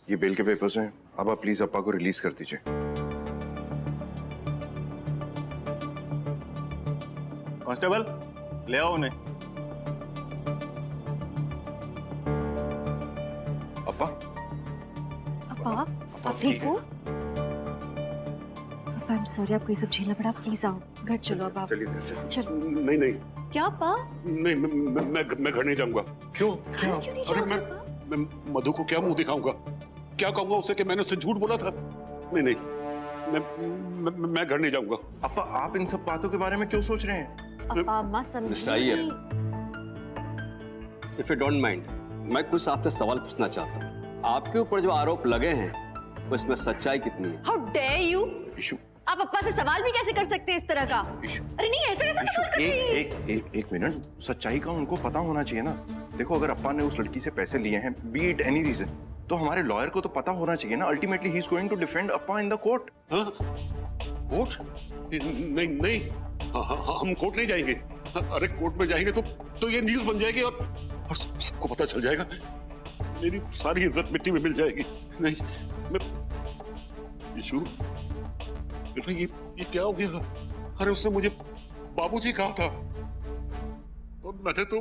ये बेल के पेपर्स हैं, अब आप प्लीज अप्पा को रिलीज कर दीजिए। कांस्टेबल, ले आओ उन्हें। अप्पा, अप्पा, आप ठीक हो? अप्पा, आई एम सॉरी, आपको ये सब झेलना पड़ा। प्लीज आओ, घर चलो अब आप। चलिए घर चलिए। चलो। नहीं नहीं क्या अप्पा? नहीं, मैं घर नहीं जाऊंगा। क्यों? घर क्यों नहीं अरे जाओगे अप्पा? मैं मधु को क्या मुंह दिखाऊंगा? क्या कहूंगा उसे कि मैंने उससे झूठ बोला था? नहीं नहीं, मैं घर नहीं जाऊंगा। अप्पा, आप इन सब बातों के बारे में क्यों सोच रहे हैं? अप्पा, मत समझिए। Mister Iyer, if you don't mind, मैं कुछ आपसे सवाल पूछना चाहता हूँ। आपके ऊपर जो आरोप लगे हैं उसमें सच्चाई कितनी है? How dare you! इशू, आप अप्पा से सवाल भी कैसे कर सकते हैं इस तरह का? इशू, अरे नहीं, ऐसे कैसे इशू, सवाल कर रही है? एक मिनट, सच्चाई का उनको पता होना चाहिए ना। देखो, अगर अप्पा ने उस लड़की से पैसे लिए हैं, बी इट एनी रीजन, तो हमारे लॉयर को तो पता होना चाहिए ना। Ultimately he is going to defend Appa in the court. हाँ? कोर्ट? नहीं नहीं, हम कोर्ट नहीं जाएंगे। अरे कोर्ट में जाएंगे तो ये न्यूज बन जाएगी और सबको पता चल जाएगा। मेरी सारी इज्जत मिट्टी में मिल जाएगी। नहीं, मैं यशु, बेटा ये क्या हो गया? अरे उसने मुझे बाबूजी कहा था और मैंने तो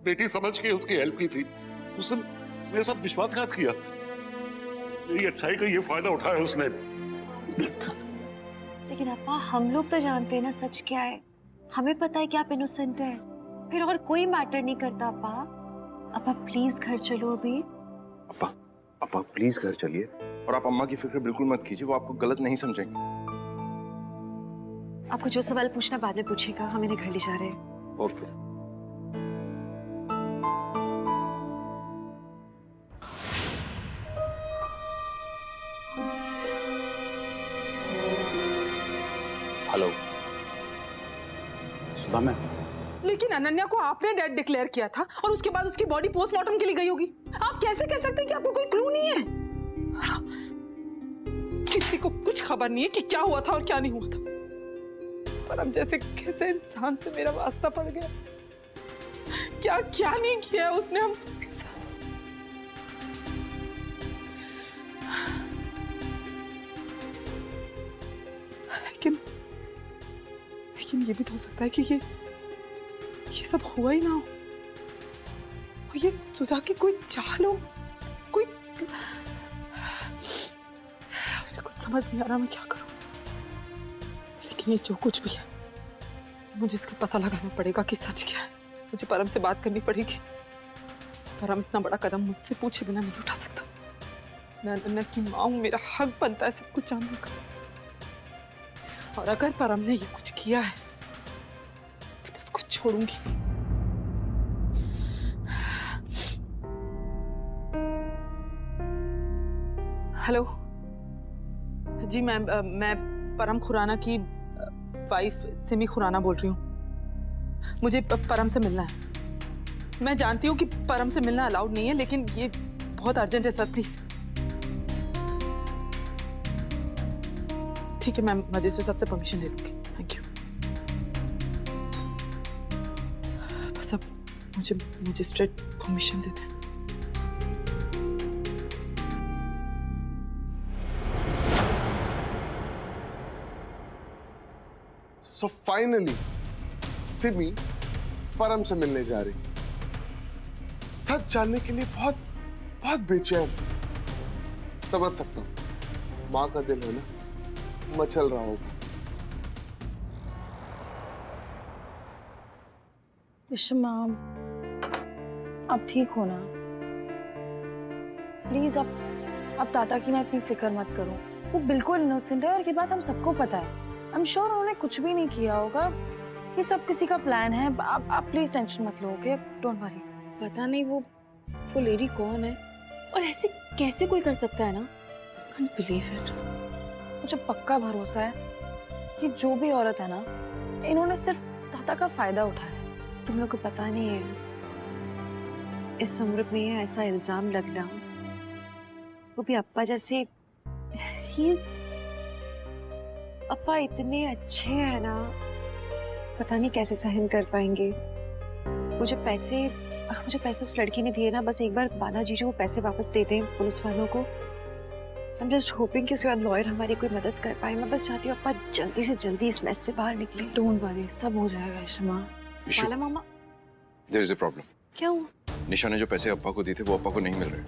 बेटी समझ के उसकी हेल्प की थी। उसने मेरे साथ विश्वासघात किया। मेरी अच्छाई का ये फायदा उठाया उसने। लेकिन अप्पा, हम लोग तो जानते हैं ना सच क्या है। हमें पता है कि आप इनोसेंट हैं। फिर और कोई मैटर नहीं करता अप्पा। अप्पा प्लीज घर चलो अभी। अप्पा प्लीज घर चलिए, और आप अम्मा की फिक्र बिल्कुल मत कीजिए, वो आपको गलत नहीं समझेंगे। आपको जो सवाल पूछना बाद में पूछेगा, हम इन्हें घर ले जा रहे हैं। ओके। हेलो सुधा मैम। लेकिन अनन्या को आपने डेड डिक्लेयर किया था और उसके बाद उसकी बॉडी पोस्टमार्टम के लिए गई होगी। आप कैसे कह सकते हैं कि आपको कोई क्लू नहीं है? किसी को कुछ खबर नहीं है कि क्या हुआ था और क्या नहीं हुआ था। पर अब जैसे कैसे इंसान से मेरा वास्ता पड़ गया। क्या क्या नहीं किया उसने हम सबके साथ। लेकिन ये भी तो हो सकता है कि ये सब हुआ ही ना हो। और ये सुधा की कोई चाल हो, कोई मुझे कुछ समझ नहीं आ रहा मैं क्या करूं। लेकिन ये जो कुछ भी है, मुझे इसका पता लगाना पड़ेगा कि सच क्या है। मुझे परम से बात करनी पड़ेगी। परम इतना बड़ा कदम मुझसे पूछे बिना नहीं उठा सकता। मैं अनन्या की माँ हूं, मेरा हक बनता है सब कुछ जानने का। और अगर परम ने ये कुछ किया है तो मैं उसको छोड़ूंगी नहीं। हेलो जी मैम, मैं परम खुराना की वाइफ सिमी खुराना बोल रही हूँ। मुझे परम से मिलना है। मैं जानती हूँ कि परम से मिलना अलाउड नहीं है, लेकिन ये बहुत अर्जेंट है सर, प्लीज। ठीक है मैम, मजिस्ट्रेट साहब से परमिशन ले लूंगी। Thank you. बस अब मुझे मजिस्ट्रेट परमिशन देते हैं। सो फाइनली सिमी परम से मिलने जा रही। सच जानने के लिए बहुत बहुत बेचैन। समझ सकता हूं, माँ का दिल है ना, मचल रहा होगा। मैम, आप ठीक हो ना? प्लीज अब ताता की ना इतनी फिक्र मत करो। वो बिल्कुल इनोसेंट है और ये बात हम सबको पता है। आई एम श्योर उन्होंने कुछ भी नहीं किया होगा। ये सब किसी का प्लान है। आप प्लीज टेंशन मत लो, ओके? Don't worry. पता नहीं वो लेडी कौन है और ऐसे कैसे कोई कर सकता है ना। Can't believe it. मुझे पक्का भरोसा है कि जो भी औरत है ना, इन्होंने सिर्फ ताता का फायदा उठाया। तुम लोग को पता नहीं है, इस उम्र में ऐसा इल्जाम लगना, वो भी अप्पा जैसे। अप्पा इतने अच्छे हैं ना, पता नहीं कैसे सहन कर पाएंगे। मुझे पैसे उस लड़की ने दिए ना, बस एक बार बाला जीजू वो पैसे वापस दे दें पुलिस वालों को, I'm just hoping कि उसके बाद लॉयर हमारी कोई मदद कर पाए। मैं बस चाहती हूँ अपा जल्दी से जल्दी इस मैस से बाहर निकले। डोंट वरी, सब हो जाएगा इशमा। इशू, माला मामा there is a problem. क्या हुआ? निशा ने जो पैसे अप्पा को दिए थे वो अप्पा को नहीं मिल रहे।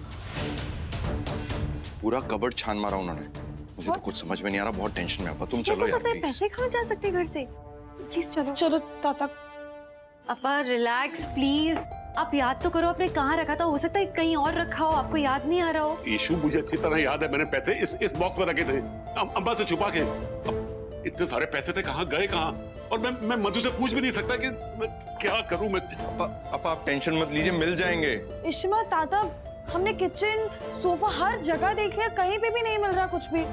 पूरा कबर्ड छान मारा उन्होंने। मुझे तो कुछ समझ में नहीं आ रहा, बहुत टेंशन में अप्पा। तुम चलो यार प्लीज। पैसे कहाँ जा सकते हैं घर से? प्लीज चलो। चलो ताता। अपा रिलैक्स प्लीज। आप याद तो करो आपने कहाँ रखा था। हो सकता है कहीं और रखा हो, आपको याद नहीं आ रहा हो। इशू, मुझे अच्छी तरह याद है, मैंने पैसे इस बॉक्स में रखे थे अम्बा से छुपा के। अब इतने सारे पैसे थे, कहाँ गए कहाँ? और मैं मधु से पूछ भी नहीं सकता कि मैं क्या करूं। मैं अप्पा आप टेंशन मत लीजिए, मिल जाएंगे। इशमा ताता, हमने किचन, सोफा हर जगह देख लिया, कहीं पे भी नहीं मिल रहा कुछ भी।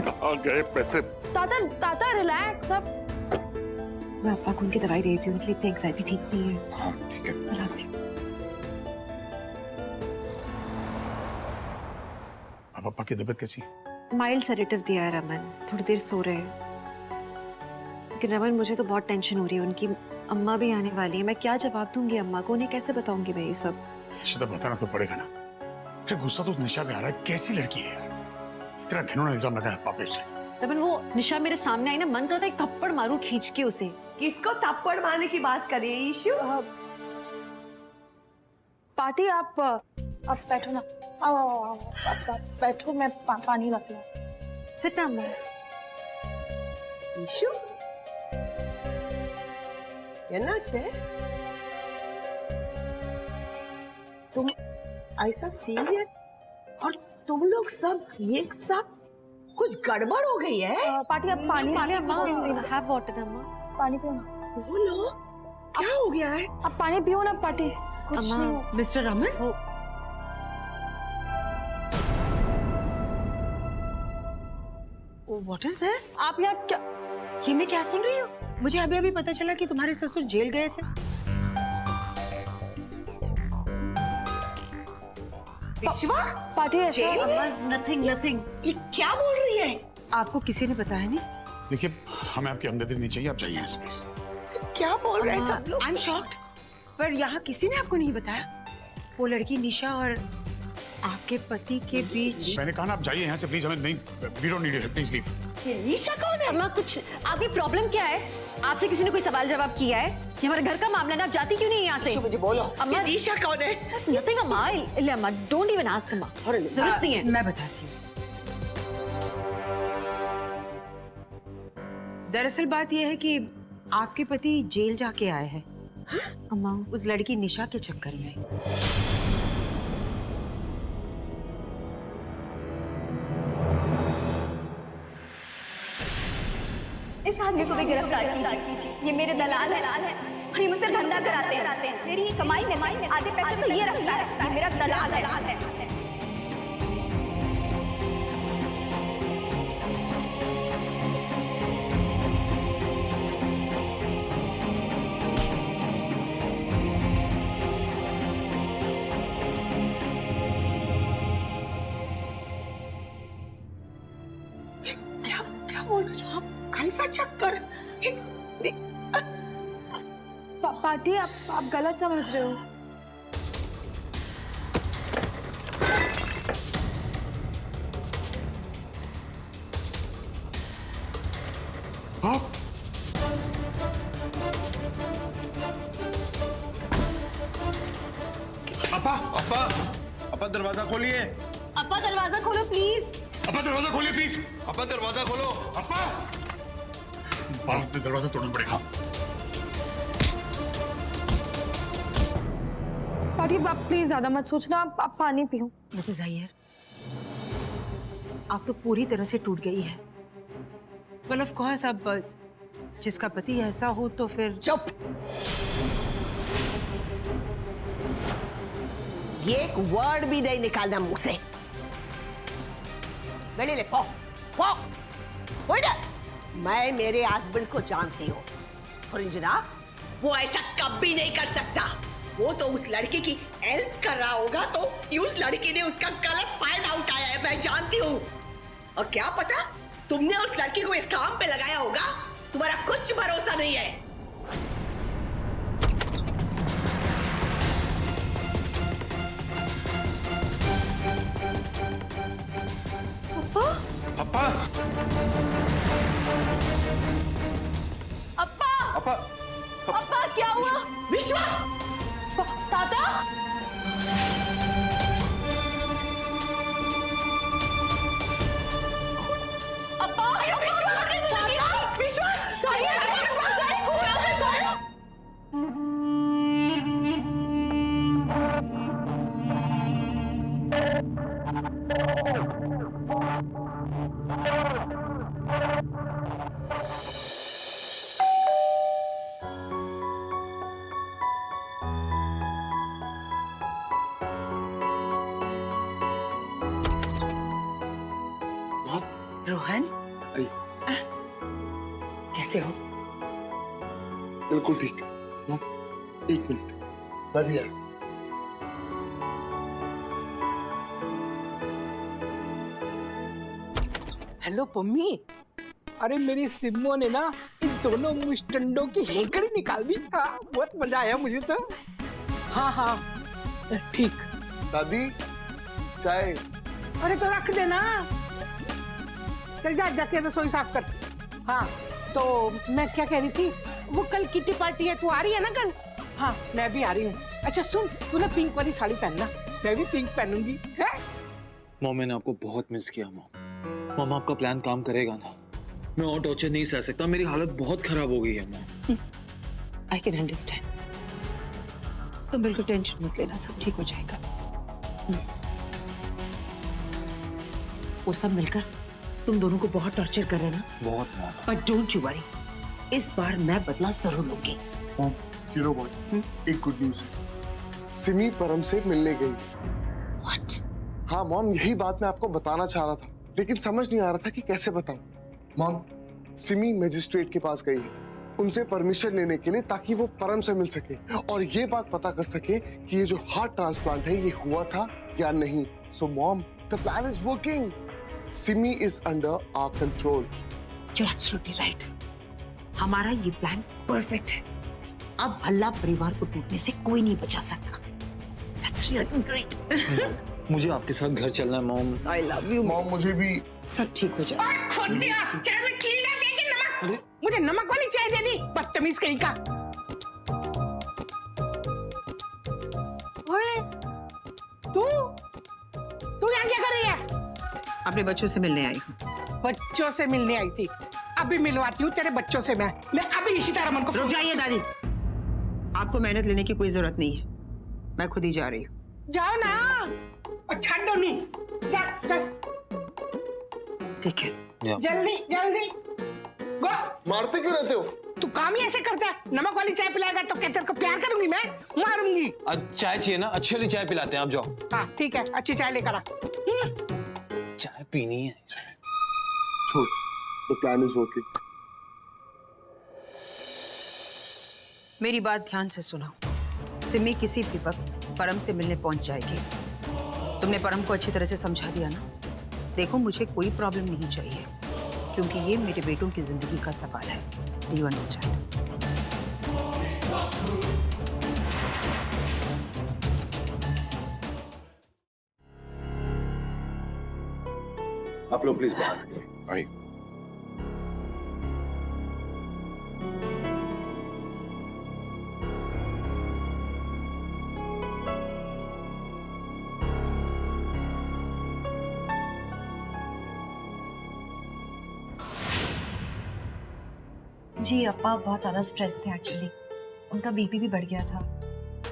कहाँ गए पैसे? ताता रिलैक्स। अब मैं अपा को उनकी दवाई देती हूँ, उनकी इतनी एंग्जाइटी ठीक नहीं है। हाँ ठीक है। मैं लाती हूँ। अब अप्पा की तबीयत कैसी? माइल्ड सेडेटिव दिया है रमन, थोड़ी देर सो रहे हैं। लेकिन रमन मुझे तो बहुत टेंशन हो रही है, उनकी अम्मा भी आने वाली है। मैं क्या जवाब दूंगी अम्मा को? उन्हें कैसे बताऊंगी मैं ये सब? तो बताना तो पड़ेगा ना। अरे गुस्सा तो निशा पे आ रहा है, कैसी लड़की है यार, इतना घिनौना इल्जाम लगाया पापे से। रमन वो निशा मेरे सामने आई ना, मन करता है एक थप्पड़ मारूं खींच के उसे। किसको थप्पड़ मारने की बात कर रही है ईशु? पार्टी आप बैठो ना। आओ आओ आओ, आप बैठो, मैं पानी लाती हूँ। Sit down. ईशु एनाचे तुम ऐसा सीरियस? और तुम लोग सब एक साथ, कुछ गड़बड़ हो गई है? पार्टी आप पानी हैव वाटर अम्मा। पानी पियो ना। बोलो क्या हो गया है? आप पानी पियो ना पार्टी। कुछ अम्मा। नहीं हो। Mister Raman, what is this? आप यहाँ क्या? ये मैं क्या सुन रही हूँ? मुझे अभी अभी पता चला कि तुम्हारे ससुर जेल गए थे। पार्टी ऐसा नथिंग नथिंग। ये क्या बोल रही है? आपको किसी ने बताया नहीं? देखिए हमें आपकी हमदर्दी नहीं चाहिए, आप जाइए यहाँ से प्लीज। क्या बोल रहे हैं सब लोग? आई एम शॉक्ड, पर यहाँ किसी ने आपको नहीं बताया? वो लड़की निशा और आपके पति के बीच। मैंने कहा ना आप जाइए यहाँ से प्लीज, हमें नहीं, we don't need your help, please leave. ये निशा कौन है? अम्मा कुछ आपकी प्रॉब्लम क्या है? आपसे किसी ने कोई सवाल जवाब किया है? ये हमारे घर का मामला है ना, आप जाती क्यों नहीं यहाँ से? मुझे बोलो, अम्मा ये निशा कौन है? नथिंग अम्मा। अम्मा डोंट इवन आस्क अम्मा, जरूरत नहीं है। मैं बताती हूँ। दरअसल बात यह है कि आपके पति जेल जाके आए हैं अम्मा, उस लड़की निशा के चक्कर में। इस आदमी को भी गिरफ्तार कीजिए, ये मेरे दलाल है और ये मुझसे धंधा कराते हैं। मेरी कमाई में आधे पैसे तो ये रखता है, ये मेरा दलाल है। क्या बोल रहे हो आप? कैसा चक्कर? पार्टी आप गलत समझ रहे हो। अप्पा दरवाजा खोलिए। अप्पा दरवाजा खोलो प्लीज। अप्पा दरवाजा खोलिए प्लीज। अप्पा दरवाजा खोलो। अप्पा दरवाजा तोड़ना पड़ेगा। पार्टी आप प्लीज ज्यादा मत सोचना, आप पानी पियो। मिसेस अय्यर, आप तो पूरी तरह से टूट गई है। वेल ऑफ कोर्स, अब जिसका पति ऐसा हो तो फिर। चुप। ये एक वर्ड भी नहीं निकालना मुंह से। गले ले पो मैं मेरे हस्बैंड को जानती हूँ और इंजना, वो ऐसा कभी नहीं कर सकता। वो तो उस लड़की की हेल्प कर रहा होगा, तो उस लड़की ने उसका गलत फायदा उठाया है, मैं जानती हूँ। और क्या पता तुमने उस लड़की को इस काम पे लगाया होगा, तुम्हारा कुछ भरोसा नहीं है। अप्पा अप्पा अप्पा अप्पा अप्पा क्या हुआ? विश्वा ताता अप्पा विश्वा रोहन आई। कैसे हो? बिल्कुल ठीक। मॉम, एक मिनट, मैं भी आया। हेलो पम्मी, अरे मेरी सिम्मो ने ना इन दोनों मुस्टंडों की हेकड़ी निकाल दी। हाँ, बहुत मजा आया मुझे तो। हाँ हाँ ठीक। दादी चाय। अरे तो रख देना, चल जा जाके रसोई साफ कर। हाँ तो मैं क्या कह रही थी, वो कल किटी पार्टी है, तू आ रही है ना कल? हाँ मैं भी आ रही हूँ। अच्छा सुन, तू ना पिंक वाली साड़ी पहनना, मैं भी पिंक पहनूंगी। मॉम मैंने आपको बहुत मिस किया मॉम। मॉम आपका प्लान काम करेगा ना? मैं और टॉर्चर नहीं सह सकता, मेरी हालत बहुत खराब हो गई है मॉम। I can understand. तुम बिल्कुल टेंशन मत लेना, सब ठीक हो जाएगा। वो सब मिलकर तुम दोनों को बहुत टॉर्चर कर रहे हैं ना? बहुत mom. But don't you worry, इस बार मैं बदला जरूर लूंगी। मॉम, यू नो व्हाट, एक गुड न्यूज़ है। सिमी परम से मिलने गई। व्हाट? हाँ मॉम, यही बात मैं आपको बताना चाह रहा था, लेकिन समझ नहीं आ रहा था कि कैसे बताऊं। मॉम, सिमी मजिस्ट्रेट के पास गई है उनसे परमिशन लेने के लिए, ताकि वो परम से मिल सके और ये बात पता कर सके कि ये जो हार्ट ट्रांसप्लांट है ये हुआ था या नहीं। So mom, the plan is working. Simi is under our control. You're absolutely right. हमारा ये प्लान परफेक्ट है। अब भल्ला परिवार को टूटने से कोई नहीं बचा सकता। That's really great. मुझे आपके साथ घर चलना है mom. I love you. Mom, मुझे भी। सब ठीक हो जाए। खुद दिया चाय में चीनी ना दे के नमक, मुझे नमक वाली चाय दे दी, बदतमीज कहीं का। ओए, तू यहाँ क्या कर रही है? अपने बच्चों से मिलने आई हूँ। बच्चों से मिलने आई थी? अभी मिलवाती हूँ तेरे बच्चों से मैं अभी इशिता रमन को। रुक जाइए दादी, आपको मेहनत लेने की कोई जरूरत नहीं है, मैं खुद ही जा रही हूँ। जाओ ना, और छाड़ो नहीं, जा जा। ठीक है, जल्दी जल्दी गो। मारते क्यों रहते हो? तू काम ही ऐसे करता है, नमक वाली चाय पिलाएगा तो क्या तेरे को प्यार करूंगी मैं? मारूंगी। चाय चाहिए ना? अच्छी वाली चाय पिलाते हैं, आप जाओ। हाँ ठीक है, अच्छी चाय लेकर आ। चाय पीनी है। छोड़, द प्लान इज वर्किंग। मेरी बात ध्यान से सुनो। सिमी किसी भी वक्त परम से मिलने पहुंच जाएगी। तुमने परम को अच्छी तरह से समझा दिया ना? देखो, मुझे कोई प्रॉब्लम नहीं चाहिए, क्योंकि ये मेरे बेटों की जिंदगी का सवाल है। Do you understand? आप लोग प्लीज बाहर आई। जी अप्पा बहुत ज़्यादा स्ट्रेस थे एक्चुअली, उनका बीपी भी बढ़ गया था।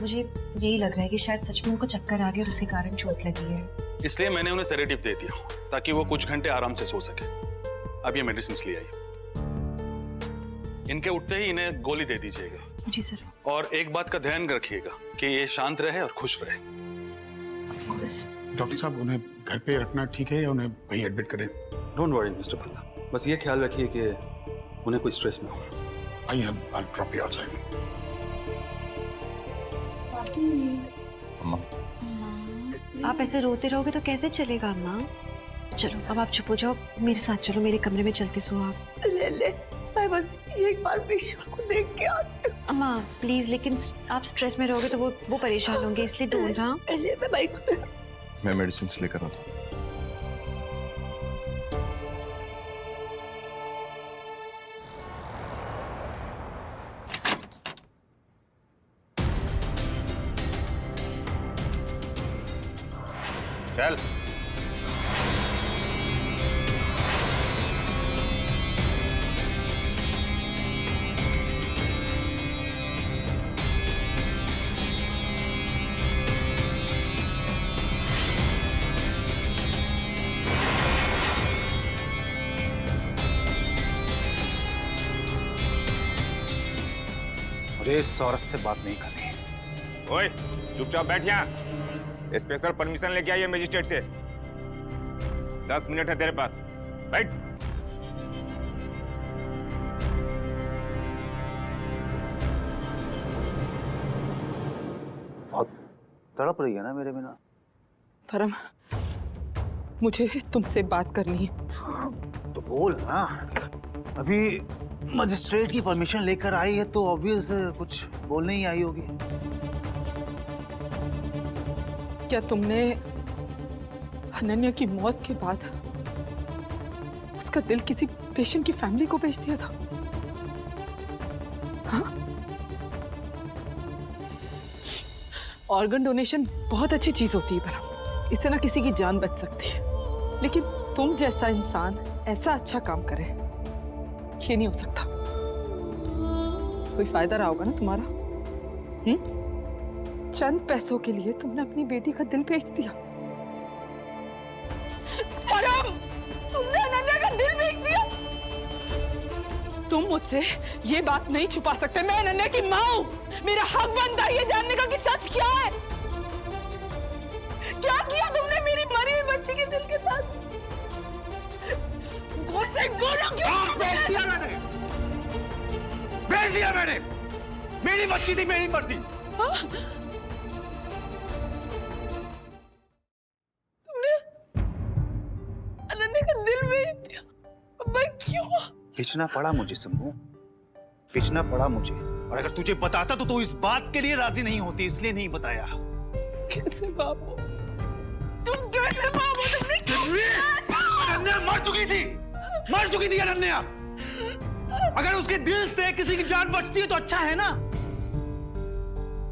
मुझे यही लग रहा है कि शायद सच में उनको चक्कर आ गया और उसके कारण चोट लगी है। इसलिए मैंने उन्हें सेडेटिव दे दिया ताकि वो कुछ घंटे आराम से सो सके। अब ये मेडिसिन ले आइए, इनके उठते ही इन्हें गोली दे दीजिएगा। जी सर। और एक बात का ध्यान रखिएगा कि ये शांत रहे और खुश रहे। डॉक्टर साहब, उन्हें घर पे रखना ठीक है या उन्हें कहीं एडमिट करें? डोंट वरी मिस्टर भल्ला, बस ये ख्याल रखिए कि उन्हें कोई स्ट्रेस ना हो। आइए, I'll drop you outside. आप ऐसे रोते रहोगे तो कैसे चलेगा अम्मा? चलो अब आप चुप हो जाओ, मेरे साथ चलो, मेरे कमरे में चल के सो आप। ले मैं बस एक बार विश्वा को देख के आती हूँ। अम्मा प्लीज, लेकिन आप स्ट्रेस में रहोगे तो वो परेशान होंगे, इसलिए डोंट। हाँ मैं मेडिसिन लेकर आता हूँ। चल। मुझे इस औरत से बात नहीं करनी। ओए चुपचाप बैठ यहाँ। स्पेशल परमिशन लेके आई है मजिस्ट्रेट से। 10 मिनट है तेरे पास, बैठ। बहुत तड़प रही है ना मेरे बिना। परम, मुझे तुमसे बात करनी है। तो बोल ना। अभी मजिस्ट्रेट की परमिशन लेकर आई है तो ऑब्वियस कुछ बोलने ही आई होगी। क्या तुमने अनन्या की मौत के बाद उसका दिल किसी पेशेंट की फैमिली को बेच दिया था? हाँ? ऑर्गन डोनेशन बहुत अच्छी चीज होती है परम, इससे ना किसी की जान बच सकती है। लेकिन तुम जैसा इंसान ऐसा अच्छा काम करे, ये नहीं हो सकता। कोई फायदा रहा होगा ना तुम्हारा? चंद पैसों के लिए तुमने अपनी बेटी का दिल बेच दिया। परम, तुमने अनन्या का दिल बेच दिया। तुम मुझसे ये बात नहीं छुपा सकते। मैं अनन्या की माँ हूं। मेरा हक बनता है ये जानने का कि सच क्या है। क्या किया तुमने मेरी मरी हुई बच्ची के दिल के साथ? मुझसे बोलो क्यों? बेच दिया मैंने, बेच दिया मैंने। मेरी बच्ची थी, मेरी मर्जी। तुमने अनन्या का दिल बेच दिया। मैं क्यों? बेचना पड़ा मुझे सम्मू, बेचना पड़ा मुझे। और अगर तुझे बताता तो तू इस बात के लिए राजी नहीं होती, इसलिए नहीं बताया। कैसे बाबू? तुम कैसे बाबू? तुमने अनन्या मर चुकी थी, मर चुकी थी अनन्या। अगर उसके दिल से किसी की जान बचती है तो अच्छा है ना।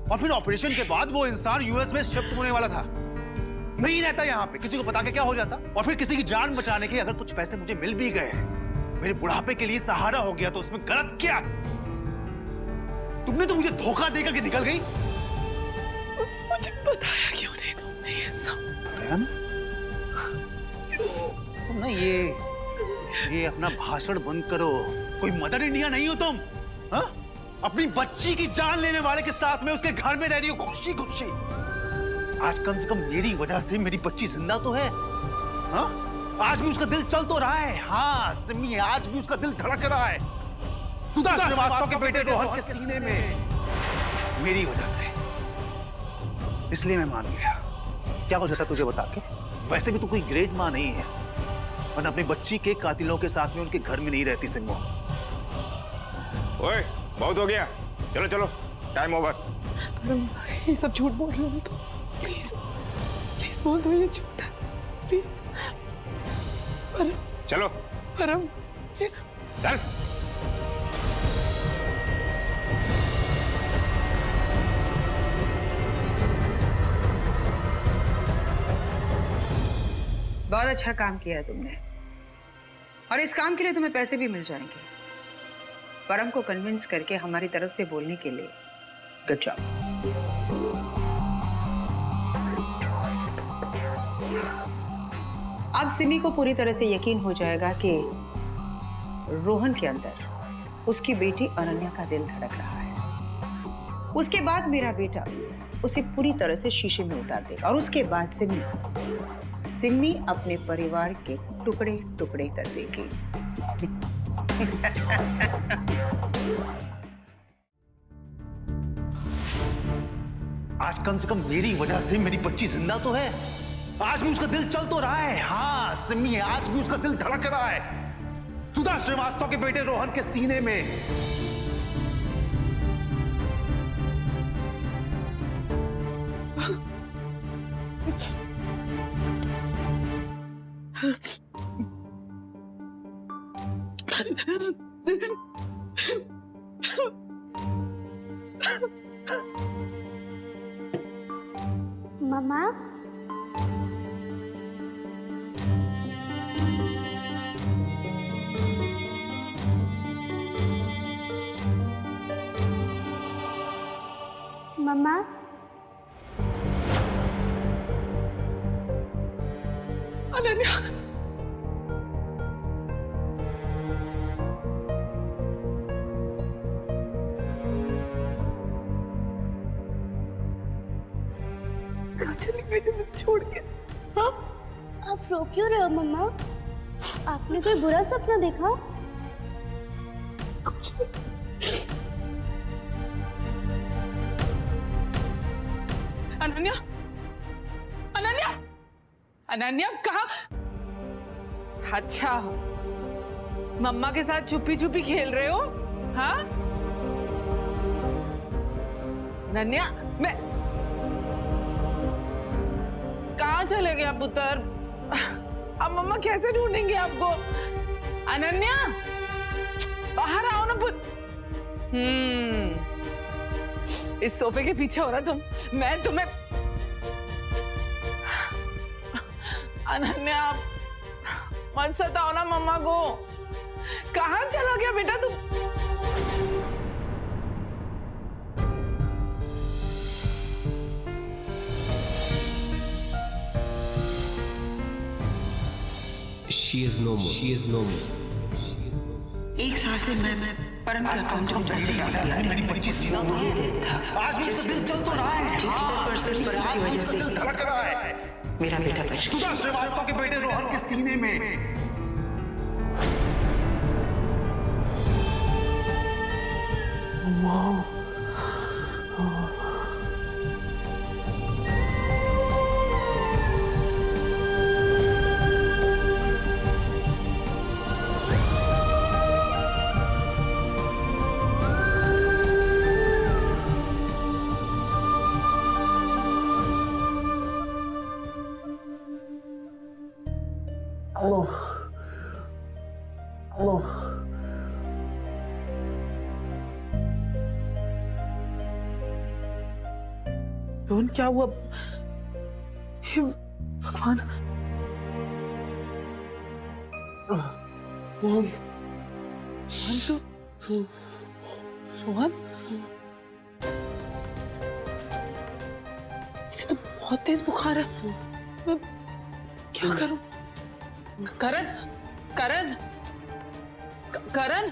और फिर ऑपरेशन के बाद वो इंसान यूएस में शिफ्ट होने वाला था, नहीं रहता यहाँ पे। किसी को बता के क्या हो जाता? और फिर किसी की जान बचाने के अगर कुछ पैसे मुझे मिल भी गए, मेरे बुढ़ापे के लिए सहारा हो गया, तो उसमें गलत क्या? तुमने तो मुझे धोखा देकर के निकल गई। मुझे बताया क्यों नहीं तुमने ये सब? बताया ना? तुम ना ये अपना भाषण बंद करो। कोई मदर इंडिया नहीं हो तुम। हा? अपनी बच्ची की जान लेने वाले के साथ में उसके घर में रह रही हो खुशी खुशी। आज कम से कम मेरी वजह से मेरी बच्ची जिंदा तो है। हा? आज भी उसका दिल चल तो रहा है। हाँ सिमी, आज भी उसका दिल धड़क रहा है। सुधा श्रीवास्तव के बेटे रोहन के सीने में, मेरी वजह से। इसलिए मैं मान गया। क्या हो जाता तुझे बता के? वैसे भी तू कोई ग्रेट माँ नहीं है, और अपनी बच्ची के कातिलों के साथ में उनके घर में नहीं रहती सिम्मो। ओए बहुत हो गया, चलो चलो, टाइम ओवर। ये सब झूठ बोल रहे हो तो प्लीज प्लीज बोल दो ये झूठ है, प्लीज। परम, चलो परम, चल। बहुत अच्छा काम किया है तुमने, और इस काम के लिए तुम्हें पैसे भी मिल जाएंगे। परम को कन्विंस करके हमारी तरफ से बोलने के लिए गुड जॉब। अब सिमी को पूरी तरह से यकीन हो जाएगा कि रोहन के अंदर उसकी बेटी अनन्या का दिल धड़क रहा है। उसके बाद मेरा बेटा उसे पूरी तरह से शीशे में उतार देगा, और उसके बाद सिमी अपने परिवार के टुकड़े टुकड़े कर देगी। आज कम से कम मेरी वजह से मेरी बच्ची जिंदा तो है। आज भी उसका दिल चल तो रहा है। हाँ सिमी, आज भी उसका दिल धड़क रहा है। सुधा श्रीवास्तव के बेटे रोहन के सीने में। मम्मा, अनन्या कहाँ चली गई थी मुझे छोड़ के? हाँ? आप रो क्यों रहे हो मम्मा? आपने कोई बुरा सपना देखा? कुछ नहीं। अनन्या, अनन्या, अनन्या कहाँ? अच्छा, मम्मा के साथ छुपी छुपी खेल रहे हो? हाँ? अनन्या, मैं कहाँ चले गए आप पुत्र? अब मम्मा कैसे ढूंढेंगे आपको? अनन्या, बाहर आओ ना पुत्र। इस सोफे के पीछे हो ना तुम? मैं तुम्हें अनन्या मत सताओ ना मम्मा को। कहाँ चला गया बेटा तुम? She is no more. She is no more. एक साल से मैं परम के अकाउंट में पैसे डालता था। मेरी 25 दिन वो ये देता था। आज भी सब चल तो रहा है। 80% परम की वजह से लग रहा है। मेरा बेटा बच गया। तुझा श्रीवास्तव के बेटे रोहन के सीने में रोहन क्या हुआ? हे भगवान, रोहन तो रोहन इसे तो बहुत तेज बुखार है। मैं क्या करूं? करण, करण, करण,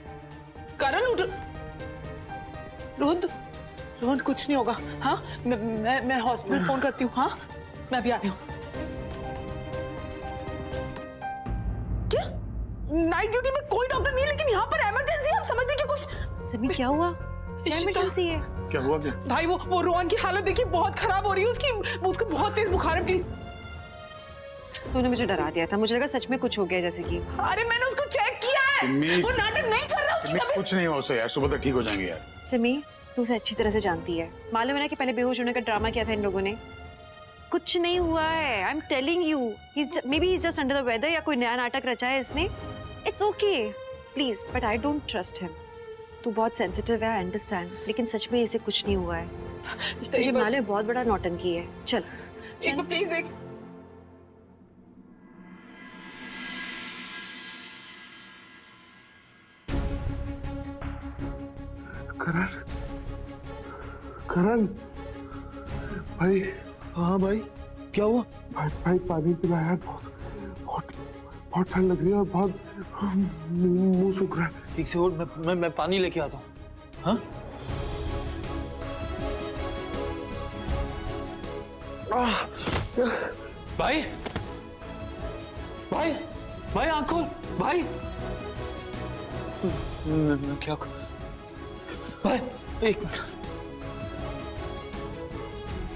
करण उठ। रोहन, रोहन कुछ नहीं होगा। हाँ, मैं हॉस्पिटल फोन करती हूँ। हाँ, मैं अभी आ रही हूँ। क्या? नाइट ड्यूटी में कोई डॉक्टर नहीं, लेकिन यहाँ पर इमरजेंसी। आप समझ देखिए कुछ। सभी क्या हुआ? क्या इमरजेंसी है? क्या हुआ? क्या भाई वो रोहन की हालत देखिए बहुत खराब हो रही है। उसको बहुत तेज बुखार है। प्लीज। तूने मुझे डरा दिया था। मुझे लगा सच में कुछ हो गया जैसे कि। अरे मैंने उसको चेक किया है। वो नाटक नहीं कर रहा। उसकी तबीयत कुछ नहीं हो सो यार, सुबह तक ठीक हो जाएंगे यार। सिमी, तू उसे अच्छी तरह से जानती है। मालूम है ना कि पहले बेहोश होने का ड्रामा किया था इन लोगों ने। कुछ नहीं हुआ है। I am telling you, maybe he is just under the weather, या कोई नया नाटक रचा है इसने। It's okay please, but I don't trust him. तू बहुत सेंसिटिव है, आई अंडरस्टैंड, लेकिन सच में इसे कुछ नहीं हुआ है। मुझे मालूम है बहुत बड़ा नौटंकी है। चल एक बार प्लीज देख। करण, करण, भाई। हाँ भाई, क्या हुआ? भाई पानी पिला यार, बहुत ठंड लग रही है और बहुत मुंह सूख रहा है। ठीक से उठ, मैं पानी लेके आता हूँ। हाँ? भाई, भाई, भाई आँख खोल, भाई। मैं क्या भाई, एक मिनट।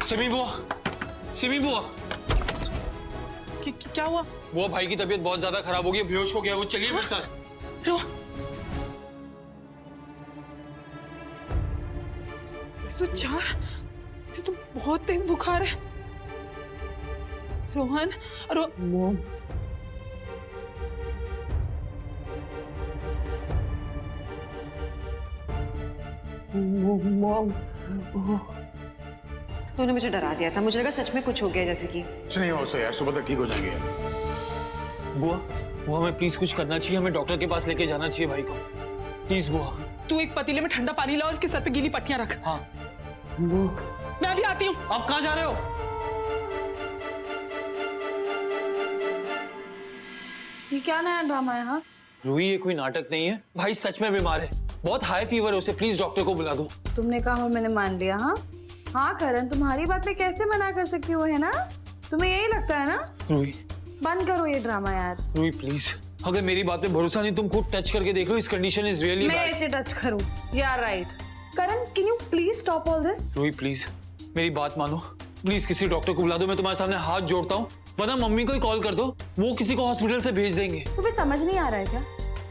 सिमी बुआ, सिमी बुआ। क्या हुआ? बुआ, भाई की तबीयत बहुत ज्यादा खराब हो गई, बेहोश हो गया वो। चलिए मेरे साथ। 104, इसे तो बहुत तेज बुखार है। रोहन, तूने मुझे डरा दिया था। मुझे लगा सच में कुछ हो गया जैसे कि। कुछ नहीं हो सो यार, सुबह तक ठीक हो जाएंगे यार। बुआ, बुआ हमें प्लीज कुछ करना चाहिए। हमें डॉक्टर के पास लेके जाना चाहिए भाई को। प्लीज बुआ। तू एक पतीले में ठंडा पानी ला और इसके सर पे गीली पट्टियां रख। हाँ। मैं अभी आती हूँ। आप कहाँ जा रहे हो? ये क्या नया ड्रामा है? हाँ रूही, ये कोई नाटक नहीं है। भाई सच में बीमार है, बहुत हाई फीवर है उसे, प्लीज डॉक्टर को बुला दो। तुमने कहा और मैंने मान लिया। हाँ हाँ करण, तुम्हारी बात में कैसे मना कर सकती हो, है ना? तुम्हें यही लगता है ना? रूही बंद करो ये ड्रामा यार। रूही प्लीज, अगर मेरी बात पे भरोसा नहीं, तुम खुद टच करके देख लो, इस कंडीशन इज रियली मैं इसे टच करूं? You are right. Karan, can you please stop all this? Ruhi please मेरी बात मानो, प्लीज किसी डॉक्टर को बुला दो। मैं तुम्हारे सामने हाथ जोड़ता हूँ, वरना मम्मी को ही कॉल कर दो, वो किसी को हॉस्पिटल से भेज देंगे। तुम्हें समझ नहीं आ रहा है क्या?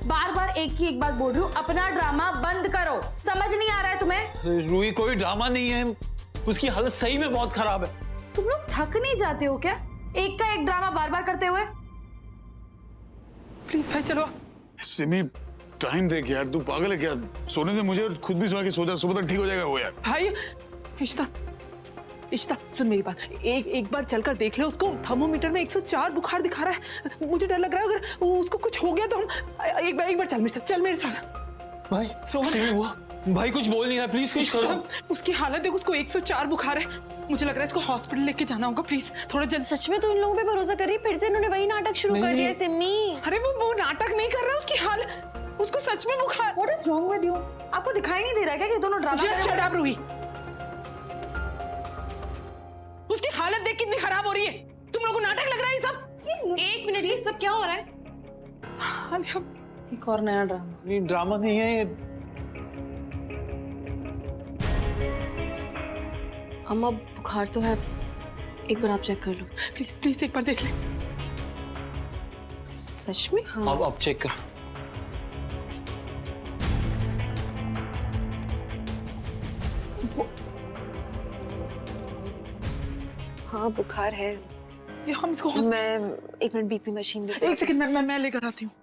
बार बार एक ही एक बात बोल रही हूँ, अपना ड्रामा बंद करो। समझ नहीं आ रहा है तुम्हें? रूही कोई ड्रामा नहीं है, उसकी हालत सही में बहुत खराब है। तुम लोग थक नहीं जाते हो क्या एक का एक ड्रामा बार बार करते हुए? प्लीज भाई चलो। सिमी टाइम देख यार, तू पागल है क्या? सोने दे मुझे, खुद भी सो के सो जा, सुबह तक ठीक हो जाएगा वो यार। भाई इशिता, इशिता सुन मेरी बात, एक बार चलकर देख ले उसको। थर्मोमीटर में 104 बुखार दिखा रहा है। मुझे डर लग रहा है अगर उसको कुछ हो गया तो हम एक बार चल मेरे साथ, चल मेरे साथ। भाई सिमी हुआ, भाई कुछ बोल नहीं रहा, प्लीज कुछ करो। उसकी हालत देख, उसको 104 बुखार है। मुझे लग रहा है इसको हॉस्पिटल लेके जाना होगा, प्लीज थोड़ा जल्द। सच में तो इन लोगों पे भरोसा कर रही है, फिर से इन्होंने वही नाटक शुरू कर दिया है सिमी। अरे वो नाटक नहीं कर रहा, उसकी हालत, उसको सच में बुखार। What is wrong with you? आपको दिखाई नहीं दे रहा क्या कि दोनों drama? Just shut up, Ruhi. उसकी हालत देख कितनी खराब हो रही है। तुम लोगों को नाटक लग रहा है ये सब? एक मिनट, ये सब क्या हो रहा है? एक और नया ड्रामा। ये ड्रामा नहीं है ये। अम्मा बुखार तो है, एक बार आप चेक कर लो। प्लीज प्लीज एक बार देख ले। सच में? हाँ। अब चेक कर। हाँ बुखार है। ये हम इसको मैं एक मिनट बीपी मशीन भी। एक सेकंड, मैं लेकर आती हूँ।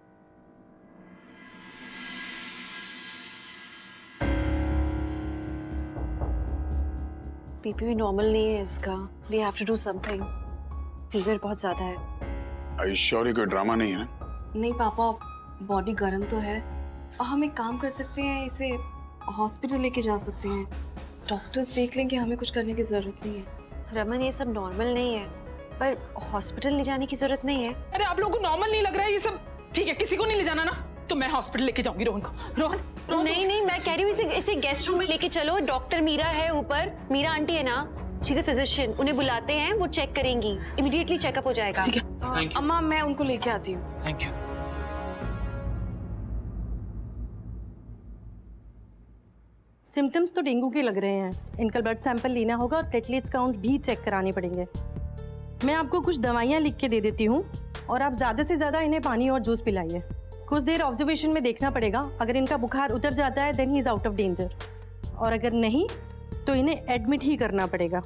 बीपी भी नॉर्मल नहीं है इसका। We have to do something. Fever बहुत ज्यादा है। Are you sure ये कोई ड्रामा नहीं है? नहीं पापा, बॉडी गर्म तो है। हम एक काम कर सकते हैं, इसे हॉस्पिटल लेके जा सकते हैं। डॉक्टर्स देख लेंगे, हमें कुछ करने की जरूरत नहीं है। रमन ये सब नॉर्मल नहीं है, पर हॉस्पिटल ले जाने की जरूरत नहीं है। अरे आप लोगों को नॉर्मल नहीं लग रहा है ये सब? ठीक है, किसी को नहीं ले जाना ना, तो मैं हॉस्पिटल लेके जाऊंगी रोहन को। रोहन नहीं, मैं कह रही हूँ इसे गेस्ट रूम में लेके चलो। डॉक्टर मीरा है ऊपर, मीरा आंटी है ना, शी इज अ फिजिशियन, उन्हें बुलाते हैं, वो चेक करेंगी, इमीडिएटली चेकअप हो जाएगा। ठीक है। अम्मा मैं उनको लेके आती हूँ। Thank you. सिम्टम्स तो डेंगू के लग रहे हैं। इनका ब्लड सैंपल लेना होगा और प्लेटलेट्स काउंट भी चेक कराने पड़ेंगे। मैं आपको कुछ दवाइयाँ लिख के दे देती हूँ और आप ज़्यादा से ज़्यादा इन्हें पानी और जूस पिलाइए। कुछ देर ऑब्जर्वेशन में देखना पड़ेगा, अगर इनका बुखार उतर जाता है then he is out of danger, और अगर नहीं तो इन्हें एडमिट ही करना पड़ेगा।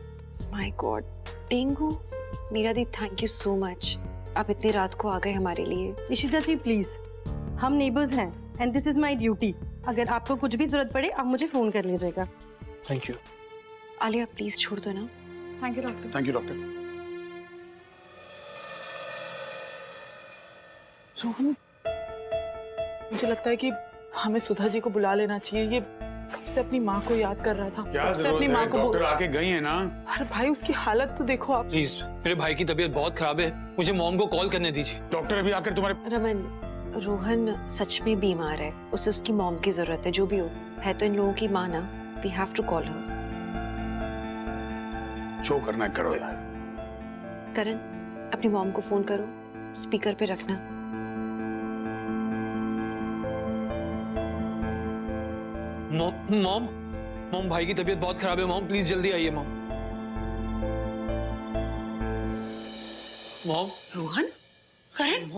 My god, dengue. मीरा दी थैंक यू सो मच, आप इतनी रात को आ गए हमारे लिए। इशिता जी प्लीज़, हम नेबर्स हैं and this is my duty. अगर आपको कुछ भी जरूरत पड़े आप मुझे फ़ोन कर लीजिएगा। Thank you. आलिया प्लीज छोड़ दो ना। Thank you doctor. Thank you doctor. Rohan, मुझे लगता है कि हमें सुधा जी को बुला लेना चाहिए। ये कब से अपनी माँ को याद कर रहा था। क्या जरूरत है? डॉक्टर आके गई है ना। अरे भाई उसकी हालत तो देखो आप। प्लीज, मेरे भाई की तबीयत बहुत खराब है, मुझे मॉम को कॉल करने दीजिए। डॉक्टर अभी आकर तुम्हारे। रमन, रोहन सच में बीमार है, उसे उसकी मॉम की जरूरत है। जो भी हो, है तो इन लोगों की माँ ना। We have to call her. जो करना है करो यार। करण, अपनी मॉम को फोन करो, स्पीकर पे रखना। मॉम भाई की तबीयत बहुत खराब है। मॉम प्लीज जल्दी आइए। मॉम रोहन, करण,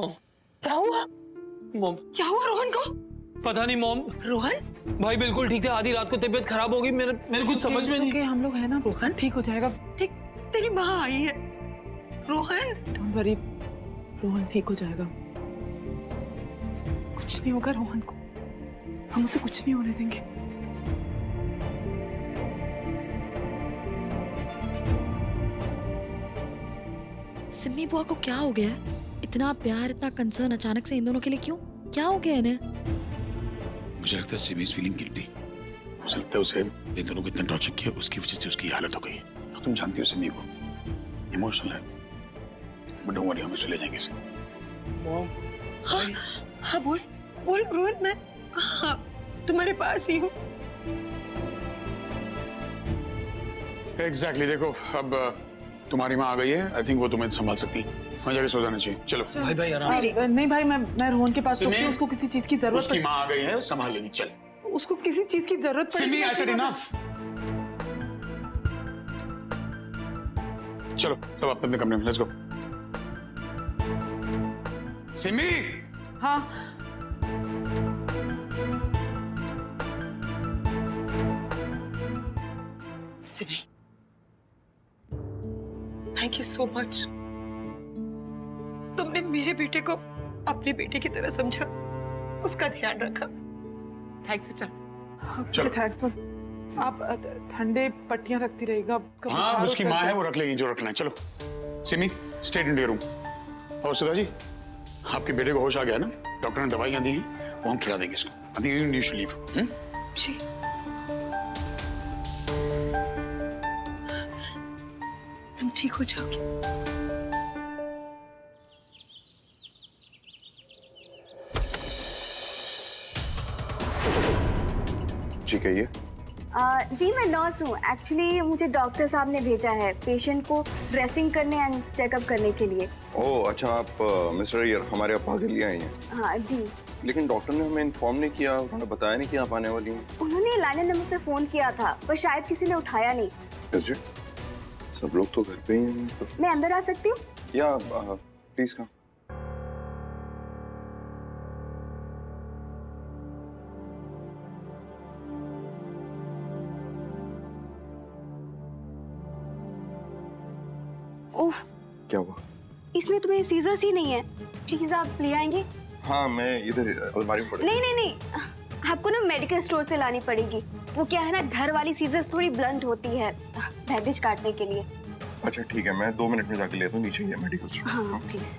क्या हुआ? मॉम क्या हुआ रोहन को? पता नहीं मॉम। रोहन भाई बिल्कुल ठीक थे, आधी रात को तबीयत खराब होगी। मेरे कुछ समझ में नहीं। हम लोग है ना, रोहन ठीक हो जाएगा। तेरी माँ आई है। रोहन डोंट वरी, रोहन ठीक हो जाएगा। कुछ नहीं होगा रोहन को, हम उसे कुछ नहीं होने देंगे। सिम्मी बुआ को क्या हो गया है? इतना प्यार, इतना कंसर्न अचानक से इन दोनों के लिए क्यों? क्या हो गया इन्हें? मुझे लगता है सिमी इज फीलिंग गिल्टी। मुझे लगता है उसे इन दोनों को इतना टॉर्चर किया, उसकी वजह से उसकी हालत हो गई है। तुम जानती हो सिमी को, इमोशनल है, बट डोंट वरी, हम उसे ले जाएंगे। मॉम हाँ बोल बोल रोहन, मैं हाँ तुम्हारे पास ही हूँ। एग्जैक्टली देखो अब तुम्हारी माँ आ गई है, आई थिंक वो तुम्हें संभाल सकती है। वहाँ जाके सो जाना चाहिए। चलो भाई भाई आराम से। नहीं भाई, मैं रोहन के पास सिमी, उसको किसी चीज की जरूरत उसकी माँ आ गई है, संभाल लेगी। चल उसको किसी चीज की जरूरत सिमी, आई सेड इनफ। चलो सब अपने अपने कमरे में, लेट्स गो। सिमी। हाँ Simi, thank you so much. तुमने मेरे बेटे को अपने बेटे की तरह समझा, उसका ध्यान रखा। थैंक्स। चल थैंक्स। आप ठंडे पट्टियां रखती रहेगा। हाँ उसकी माँ है, वो रख लेगी जो रखना है। चलो Simi, state in your room. और सुधा जी, आपके बेटे को होश आ गया ना? डॉक्टर ने दवाइयां दी हैं, वो हम खिला देंगे इसको। I think you should leave. जी तुम ठीक हो जाओगे। जी कहिए। जी मैं नर्स हूँ। एक्चुअली मुझे डॉक्टर साहब ने भेजा है पेशेंट को ड्रेसिंग करने एंड चेकअप करने के लिए। ओह अच्छा, आप मिस्टर अय्यर हमारे यहाँ पागल आई हैं। हाँ जी। लेकिन डॉक्टर ने हमें इन्फॉर्म नहीं किया, उन्होंने बताया नहीं कि आप आने वाली हैं। उन्होंने लाइन नंबर पे फोन किया था पर शायद किसी ने उठाया नहीं। Is it? सब लोग तो घर पे ही हैं। मैं अंदर आ सकती हूँ? या प्लीज कम। ओह क्या हुआ? इसमें तुम्हें सीजर्स ही नहीं है, प्लीज आप ले आएंगे? हाँ मैं इधर अलमारी में पड़ी। नहीं आपको ना मेडिकल स्टोर से लानी पड़ेगी। वो क्या है ना, घर वाली सीजर्स थोड़ी ब्लंट होती है बैंडेज काटने के लिए। अच्छा ठीक है, मैं 2 मिनट में जाके लेता हूँ, नीचे ही है मेडिकल स्टोर। हाँ प्लीज।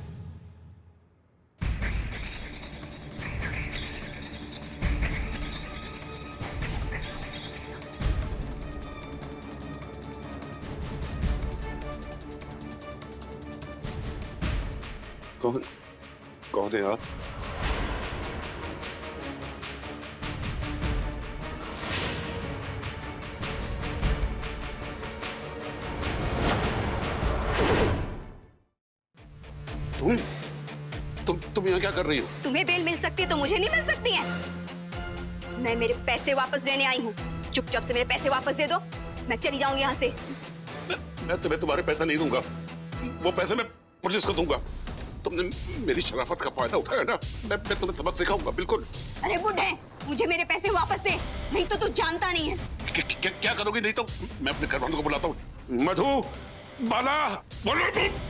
कौन है आप? तुम यहाँ क्या कर रही हो? तुम्हें बेल मिल सकती है तो मुझे नहीं मिल सकती है? मैं मेरे पैसे वापस देने आई हूँ। चुपचाप से मेरे पैसे वापस दे दो, मैं चली जाऊंगी यहाँ से। मैं तुम्हें तुम्हारे पैसे नहीं दूंगा, वो पैसे मैं पुलिस को दूंगा। तुमने मेरी शराफत का फायदा उठाया ना, मैं तुम्हें सबक सिखाऊंगा बिल्कुल। अरे बुढ़े, मुझे मेरे पैसे वापस दे, नहीं तो तू जानता नहीं है। क्या करोगी? नहीं तो मैं अपने घर वालों को बुलाता हूँ। मधु, बाला, बोलो तुम।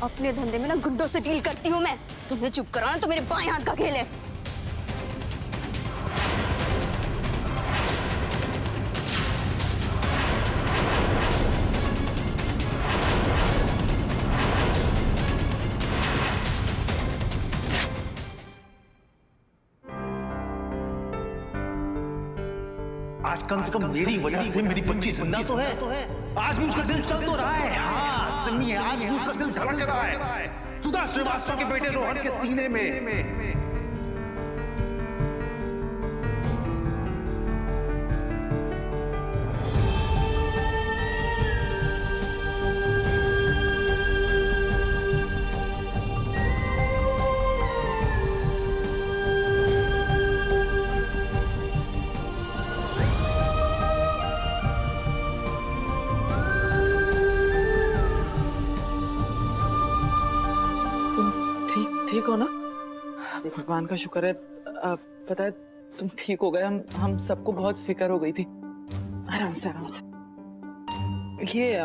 अपने धंधे में ना गुंडों से डील करती हूँ मैं। तुम्हें चुप कराना तो मेरे बाएं हाथ का खेल है। आज कम से कम मेरी वजह से मेरी बच्ची जिंदा तो है। आज भी उसका दिल चल तो रहा है। हाँ सिमी है, आज भी उसका दिल धड़क रहा है सुधा श्रीवास्तव के बेटे रोहन के सीने में। ठीक हो ना? भगवान का शुक्र है। पता है तुम ठीक हो गए। हम सबको बहुत फिक्र हो गई थी। आराम से आराम से। ये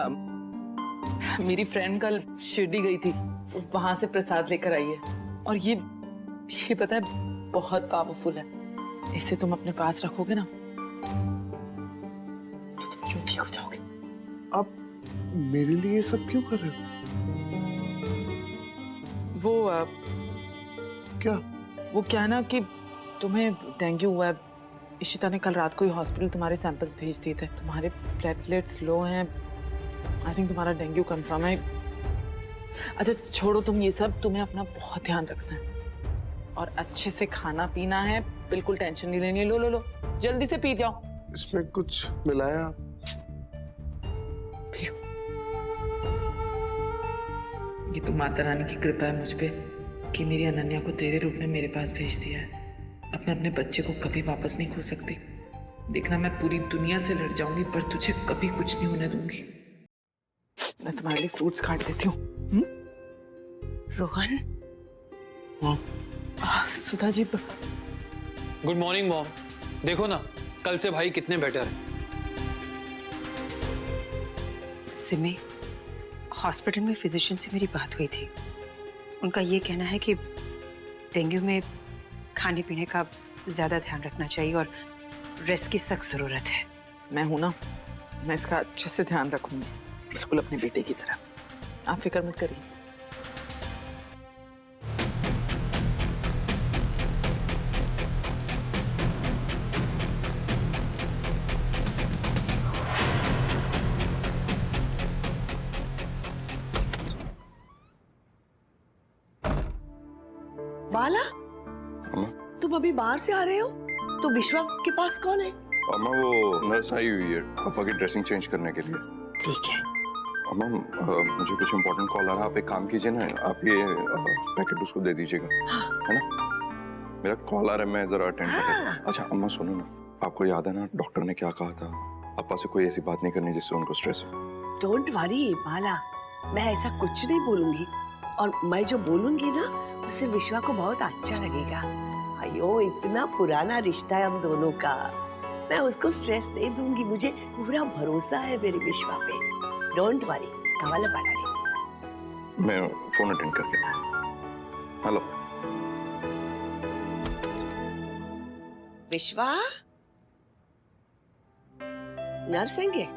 मेरी फ्रेंड कल शिरडी गई थी, तो वहां से प्रसाद लेकर आई है। और ये पता है बहुत पावरफुल है। इसे तुम अपने पास रखोगे ना तो तुम क्यों ठीक हो जाओगे। आप मेरे लिए सब क्यों कर रहे हो? वो क्या? वो क्या है ना कि तुम्हें डेंगू हुआ है। इशिता ने कल रात को ही हॉस्पिटल तुम्हारे सैंपल्स भेज दिए थे। तुम्हारे प्लेटलेट्स लो हैं। आई थिंक तुम्हारा डेंगू कंफर्म है। अच्छा छोड़ो तुम ये सब, तुम्हें अपना बहुत ध्यान रखना है और अच्छे से खाना पीना है, बिल्कुल टेंशन नहीं लेनी है। लो लो लो जल्दी से पी जाओ। इसमें कुछ मिलाया? ये तो माता रानी की कृपा है मुझ पे कि मेरी अनन्या को तेरे रूप में मेरे पास भेज दिया है। अब मैं अपने बच्चे को कभी वापस नहीं खो सकती। देखना मैं पूरी दुनिया से लड़ जाऊंगी पर तुझे कभी कुछ नहीं होने दूंगी। मैं तुम्हारे लिए फ्रूट्स काट देती हूँ। Rohan. Sudha ji. Good morning mom. देखो ना कल से भाई कितने बेटर हैं। सिमी, हॉस्पिटल में फिजिशियन से मेरी बात हुई थी। उनका ये कहना है कि डेंगू में खाने पीने का ज्यादा ध्यान रखना चाहिए और रेस्ट की सख्त जरूरत है। मैं हूं ना, मैं इसका अच्छे से ध्यान रखूंगी, बिल्कुल अपने बेटे की तरह। आप फिक्र मत करिए। बाला, तुम अभी बाहर से आ रहे हो? तो विश्वा के पास कौन है? अम्मा वो नर्स आई हुई है पापा की ड्रेसिंग चेंज करने के लिए। ठीक है। अम्मा मुझे कुछ इम्पोर्टेंट कॉल आ रहा है, आप एक काम कीजिए ना, आप ये पैकेट उसको दे दीजिएगा। है ना, मेरा कॉल आ रहा है, मैं जरा अटेंड कर लेता हूं। अच्छा अम्मा सुनो ना, आपको याद है ना डॉक्टर ने क्या कहा था, पापा से कोई ऐसी बात नहीं करनी जिससे उनको स्ट्रेस हो। डोंट वरी बाला, मैं ऐसा कुछ नहीं बोलूंगी और मैं जो बोलूंगी ना उससे विश्वा को बहुत अच्छा लगेगा। अयो इतना पुराना रिश्ता है हम दोनों का, मैं उसको स्ट्रेस नहीं दूंगी, मुझे पूरा भरोसा है मेरी विश्वा पे। डोंट वरी, कवाला पड़ा। मैं फोन अटेंड करके। हेलो विश्वा, नर्स आएंगे?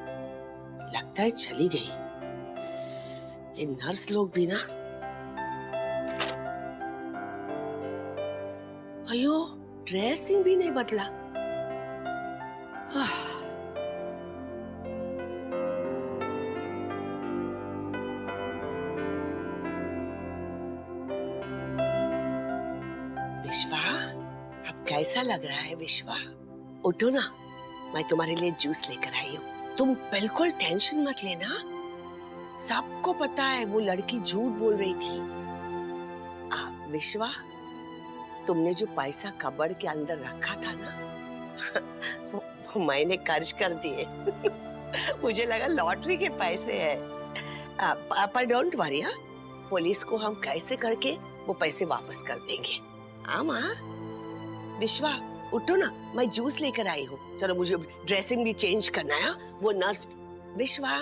लगता है चली गई। ये नर्स लोग भी ना, अयो ड्रेसिंग भी नहीं बदला। विश्वा, अब कैसा लग रहा है विश्वा? उठो ना, मैं तुम्हारे लिए जूस लेकर आई हूँ। तुम बिल्कुल टेंशन मत लेना, सबको पता है वो लड़की झूठ बोल रही थी। विश्वा, तुमने जो पैसा कबड़ के अंदर रखा था ना वो मैंने खर्च कर दिए। मुझे लगा लॉटरी के पैसे हैं। पर डोंट वरी, पुलिस को हम कैसे करके वो पैसे वापस कर देंगे। आमा विश्वा उठो ना, मैं जूस लेकर आई हूँ। चलो मुझे ड्रेसिंग भी चेंज करना है। वो नर्स विश्वा